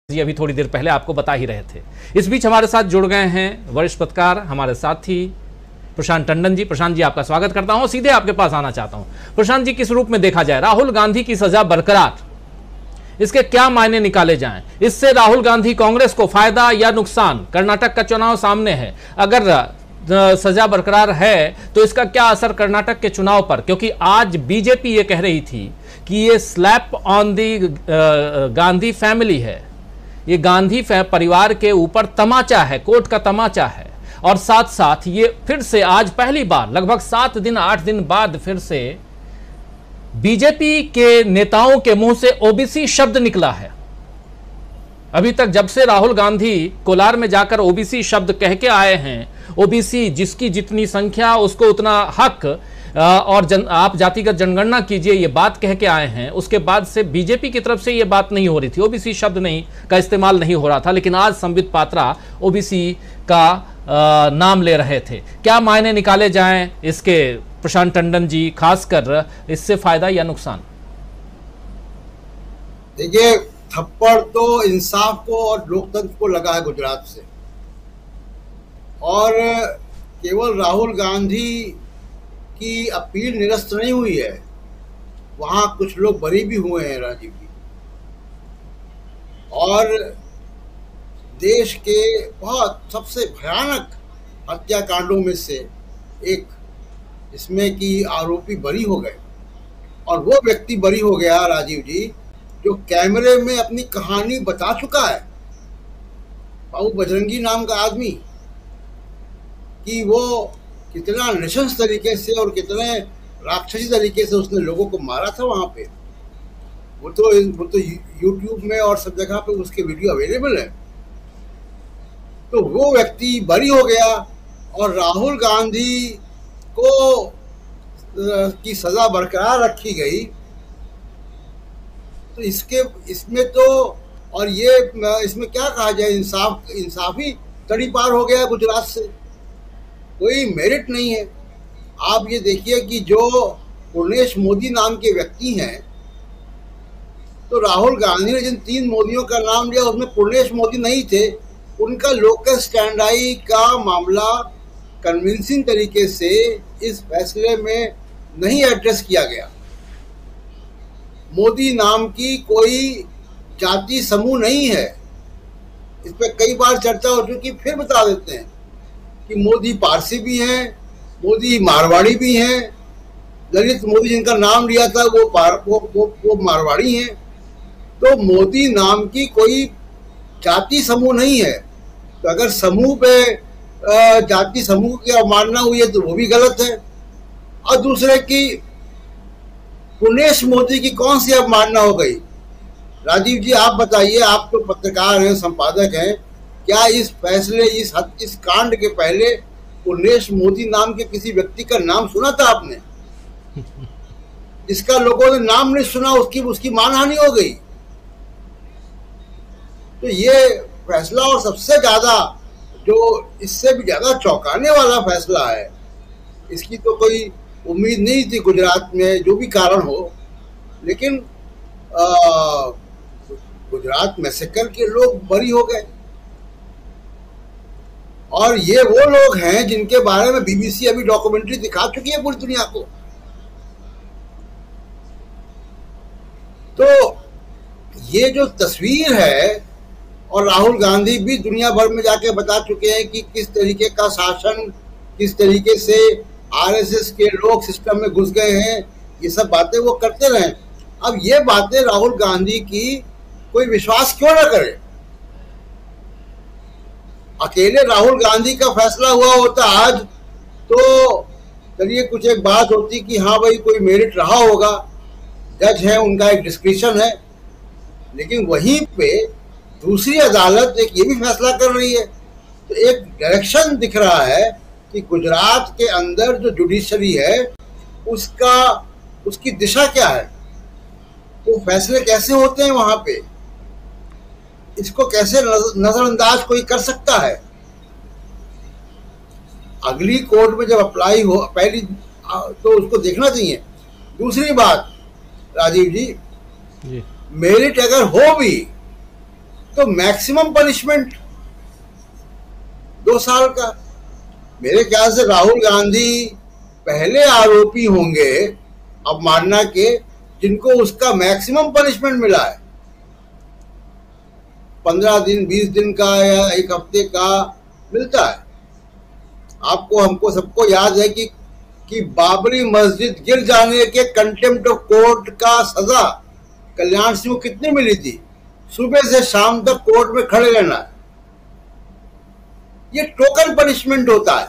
जी अभी थोड़ी देर पहले आपको बता ही रहे थे। इस बीच हमारे साथ जुड़ गए हैं वरिष्ठ पत्रकार हमारे साथी प्रशांत टंडन जी। प्रशांत जी आपका स्वागत करता हूं। सीधे आपके पास आना चाहता हूं। प्रशांत जी, किस रूप में देखा जाए राहुल गांधी की सजा बरकरार, इसके क्या मायने निकाले जाएं? इससे राहुल गांधी कांग्रेस को फायदा या नुकसान? कर्नाटक का चुनाव सामने है, अगर सजा बरकरार है तो इसका क्या असर कर्नाटक के चुनाव पर? क्योंकि आज बीजेपी ये कह रही थी कि ये slap on the Gandhi family है, ये गांधी परिवार के ऊपर तमाचा है, कोर्ट का तमाचा है। और साथ साथ ये फिर से आज पहली बार लगभग 7 दिन 8 दिन बाद फिर से बीजेपी के नेताओं के मुंह से ओबीसी शब्द निकला है। अभी तक जब से राहुल गांधी कोलार में जाकर ओबीसी शब्द कह के आए हैं, ओबीसी जिसकी जितनी संख्या उसको उतना हक, और आप जातिगत जनगणना कीजिए, ये बात कह के आए हैं। उसके बाद से बीजेपी की तरफ से ये बात नहीं हो रही थी, ओबीसी शब्द नहीं का इस्तेमाल नहीं हो रहा था, लेकिन आज संबित पात्रा ओबीसी का नाम ले रहे थे। क्या मायने निकाले जाएं इसके प्रशांत टंडन जी, खासकर इससे फायदा या नुकसान? देखिए, थप्पड़ तो इंसाफ को और लोकतंत्र को लगा है गुजरात से, और केवल राहुल गांधी की अपील निरस्त नहीं हुई है, वहां कुछ लोग बरी भी हुए हैं राजीव जी। और देश के बहुत सबसे भयानक हत्याकांडों में से एक, जिसमें कि आरोपी बरी हो गए, और वो व्यक्ति बरी हो गया राजीव जी जो कैमरे में अपनी कहानी बता चुका है, बाबू बजरंगी नाम का आदमी, कि वो कितना नृशंस तरीके से और कितने राक्षसी तरीके से उसने लोगों को मारा था वहां पे। वो तो यूट्यूब में और सब जगह पे उसके वीडियो अवेलेबल है। तो वो व्यक्ति बरी हो गया और राहुल गांधी को की सजा बरकरार रखी गई। तो इसमें तो, और ये इसमें क्या कहा जाए, इंसाफी तड़ी पार हो गया गुजरात से, कोई मेरिट नहीं है। आप ये देखिए कि जो पूर्णेश मोदी नाम के व्यक्ति हैं, तो राहुल गांधी ने जिन 3 मोदियों का नाम लिया उसमें पूर्णेश मोदी नहीं थे। उनका लोकल स्टैंडाई का मामला कन्विंसिंग तरीके से इस फैसले में नहीं एड्रेस किया गया। मोदी नाम की कोई जाति समूह नहीं है, इस पर कई बार चर्चा हो चुकी, फिर बता देते हैं कि मोदी पारसी भी हैं, मोदी मारवाड़ी भी हैं। ललित मोदी जिनका नाम लिया था वो मारवाड़ी हैं। तो मोदी नाम की कोई जाति समूह नहीं है। तो अगर समूह पे जाति समूह की अवमानना हुई है तो वो भी गलत है। और दूसरे की पूर्णेश मोदी की कौन सी अवमानना हो गई? राजीव जी आप बताइए, आप तो पत्रकार हैं, संपादक हैं, क्या इस फैसले इस कांड के पहले पूर्णेश मोदी नाम के किसी व्यक्ति का नाम सुना था आपने? इसका लोगों ने नाम नहीं सुना, उसकी मानहानि हो गई। तो ये फैसला, और सबसे ज्यादा जो इससे भी ज्यादा चौंकाने वाला फैसला है, इसकी तो कोई उम्मीद नहीं थी गुजरात में, जो भी कारण हो, लेकिन गुजरात मैसेकर के लोग बरी हो गए। और ये वो लोग हैं जिनके बारे में बीबीसी अभी डॉक्यूमेंट्री दिखा चुकी है पूरी दुनिया को। तो ये जो तस्वीर है, और राहुल गांधी भी दुनिया भर में जाके बता चुके हैं कि किस तरीके का शासन, किस तरीके से आरएसएस के लोग सिस्टम में घुस गए हैं, ये सब बातें वो करते रहे। अब ये बातें राहुल गांधी की कोई विश्वास क्यों ना करे? अकेले राहुल गांधी का फैसला हुआ होता आज तो चलिए कुछ एक बात होती कि हाँ भाई कोई मेरिट रहा होगा, जज है, उनका एक डिस्क्रिप्शन है। लेकिन वहीं पे दूसरी अदालत एक ये भी फैसला कर रही है। तो एक डायरेक्शन दिख रहा है कि गुजरात के अंदर जो जुडिशरी है उसकी दिशा क्या है, वो फैसले कैसे होते हैं वहां पे, इसको कैसे नजरअंदाज कोई कर सकता है? अगली कोर्ट में जब अप्लाई हो पहली, तो उसको देखना चाहिए। दूसरी बात राजीव जी, मेरिट अगर हो भी तो मैक्सिमम पनिशमेंट 2 साल का। मेरे ख्याल से राहुल गांधी पहले आरोपी होंगे अब मारना के जिनको उसका मैक्सिमम पनिशमेंट मिला है। 15 दिन 20 दिन का या 1 हफ्ते का मिलता है। आपको हमको सबको याद है कि बाबरी मस्जिद गिर जाने के कंटेम्प्ट ऑफ कोर्ट का सजा कल्याण सिंह को कितनी मिली थी? सुबह से शाम तक कोर्ट में खड़े रहना है। ये टोकन पनिशमेंट होता है,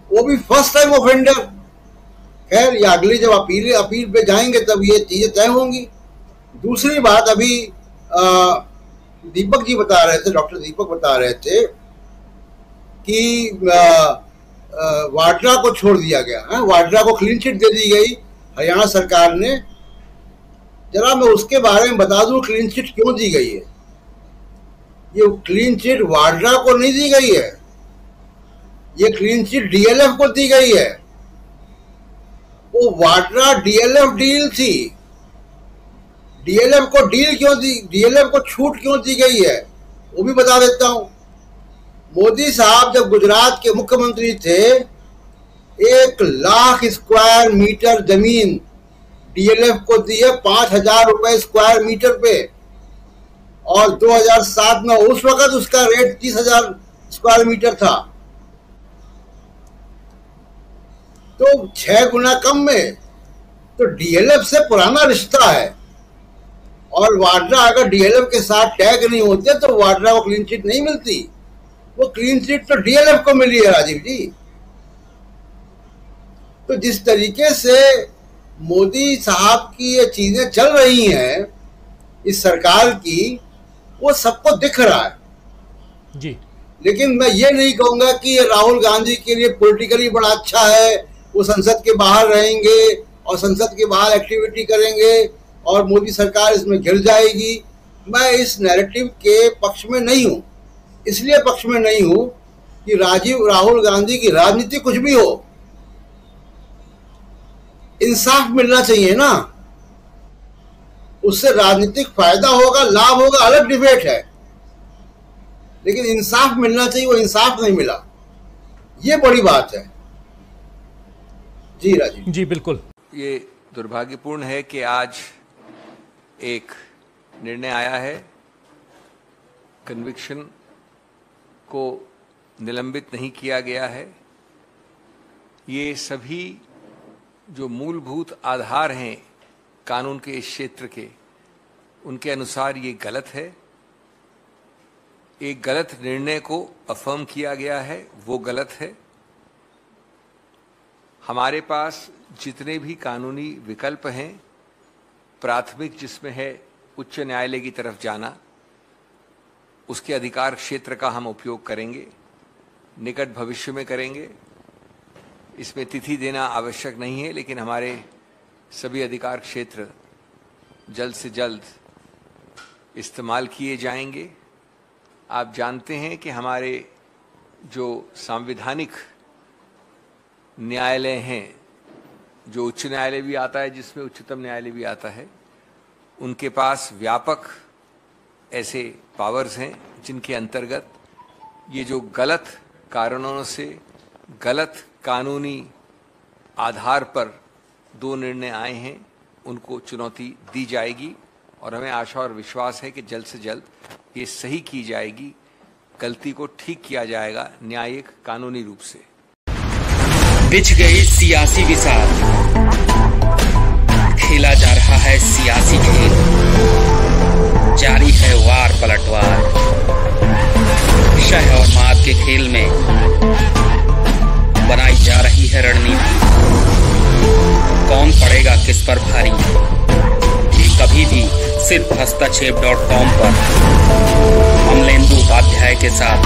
वो भी फर्स्ट टाइम ऑफेंडर। खैर ये अगली जब अपील पे जाएंगे तब ये चीजें तय होंगी। दूसरी बात, अभी दीपक जी बता रहे थे, डॉक्टर दीपक बता रहे थे कि वाड्रा को छोड़ दिया गया, वाड्रा को क्लीन चिट दे दी गई हरियाणा सरकार ने। जरा मैं उसके बारे में बता दूं क्लीन चिट क्यों दी गई है। ये क्लीन चिट वाड्रा को नहीं दी गई है, ये क्लीन चिट डीएलएफ को दी गई है। वो वाड्रा डीएलएफ डील थी, डीएलएफ को डील क्यों दी, डीएलएफ को छूट क्यों दी गई है वो भी बता देता हूं। मोदी साहब जब गुजरात के मुख्यमंत्री थे 1 लाख स्क्वायर मीटर जमीन डीएलएफ को दी है 5,000 रुपए स्क्वायर मीटर पे, और 2007 में उस वक्त उसका रेट 30,000 स्क्वायर मीटर था, तो 6 गुना कम में। तो डीएलएफ से पुराना रिश्ता है, और वाड्रा अगर डीएलएफ के साथ टैग नहीं होते तो वाड्रा को क्लीन चिट नहीं मिलती। वो क्लीन चिट तो डीएलएफ को मिली है राजीव जी। तो जिस तरीके से मोदी साहब की ये चीजें चल रही हैं इस सरकार की, वो सबको दिख रहा है जी। लेकिन मैं ये नहीं कहूंगा कि ये राहुल गांधी के लिए पॉलिटिकली बड़ा अच्छा है, वो संसद के बाहर रहेंगे और संसद के बाहर एक्टिविटी करेंगे और मोदी सरकार इसमें घिर जाएगी। मैं इस नैरेटिव के पक्ष में नहीं हूं। इसलिए पक्ष में नहीं हूं कि राहुल गांधी की राजनीति कुछ भी हो, इंसाफ मिलना चाहिए ना। उससे राजनीतिक फायदा होगा, लाभ होगा, अलग डिबेट है, लेकिन इंसाफ मिलना चाहिए। वो इंसाफ नहीं मिला, ये बड़ी बात है। जी राजीव जी बिल्कुल। ये दुर्भाग्यपूर्ण है कि आज एक निर्णय आया है, कन्विक्शन को निलंबित नहीं किया गया है। ये सभी जो मूलभूत आधार हैं कानून के इस क्षेत्र के, उनके अनुसार ये गलत है। एक गलत निर्णय को अफर्म किया गया है, वो गलत है। हमारे पास जितने भी कानूनी विकल्प हैं, प्राथमिक जिसमें है उच्च न्यायालय की तरफ जाना, उसके अधिकार क्षेत्र का हम उपयोग करेंगे, निकट भविष्य में करेंगे। इसमें तिथि देना आवश्यक नहीं है, लेकिन हमारे सभी अधिकार क्षेत्र जल्द से जल्द इस्तेमाल किए जाएंगे। आप जानते हैं कि हमारे जो संवैधानिक न्यायालय हैं, जो उच्च न्यायालय भी आता है, जिसमें उच्चतम न्यायालय भी आता है, उनके पास व्यापक ऐसे पावर्स हैं जिनके अंतर्गत ये जो गलत कारणों से गलत कानूनी आधार पर 2 निर्णय आए हैं, उनको चुनौती दी जाएगी। और हमें आशा और विश्वास है कि जल्द से जल्द ये सही की जाएगी, गलती को ठीक किया जाएगा न्यायिक कानूनी रूप से। बिछ गई सियासी विसार, खेला जा रहा है सियासी खेल, जारी है वार पलटवार। शह और मात के खेल में बनाई जा रही है रणनीति, कौन पड़ेगा किस पर भारी, ये कभी भी सिर्फ हस्तक्षेप.com पर अमलेंदु उपाध्याय के साथ।